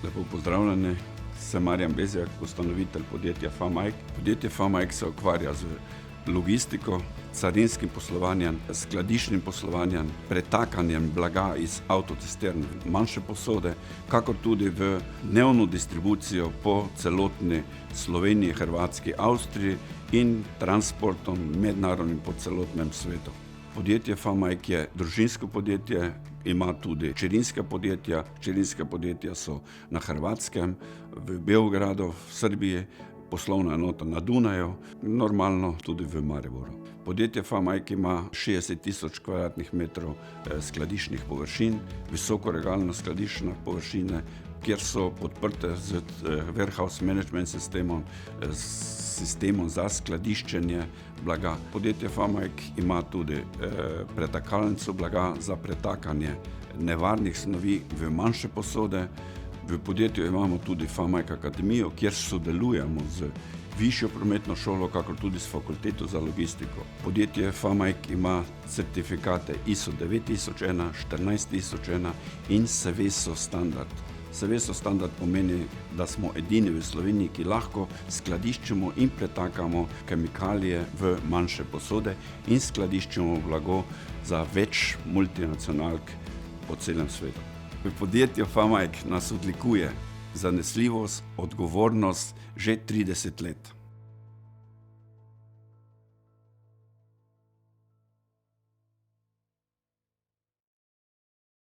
Lepo pozdravljeni, sem Marjan Bezjak, ustanovitelj podjetja Famike. Podjetje Famike se ukvarja z logistiko, carinskim poslovanjem, skladiščnim poslovanjem, pretakanjem blaga iz avtocistern v manjše posode, kakor tudi v dnevno distribucijo po celotni Sloveniji, Hrvatski, Avstriji in transportom mednarodnim po celotnem svetu. Podjetje Famike je družinsko podjetje, ima tudi hčerinska podjetja. Hčerinska podjetja so na Hrvatskem, v Beogradu, v Srbiji, poslovna enota na Dunaju, normalno tudi v Mariboru. Podjetje Famike ima 60.000 kvadratnih metrov skladiščnih površin, visokoregalno skladiščne površine, kjer so podprte z warehouse management sistemom, sistemom za skladiščenje blaga. Podjetje Famike ima tudi pretakalnico blaga za pretakanje nevarnih snovi v manjše posode. V podjetju imamo tudi Famike Akademijo, kjer sodelujemo z višjo prometno šolo, kakor tudi s fakulteto za logistiko. Podjetje Famike ima certifikate ISO 9001, 14001 in Seveso standard. Seveso standard pomeni, da smo edini v Sloveniji, ki lahko skladiščimo in pretakamo kemikalije v manjše posode in skladiščimo blago za več multinacionalk po celem svetu. V podjetju Famike nas odlikuje zanesljivost, odgovornost že 30 let.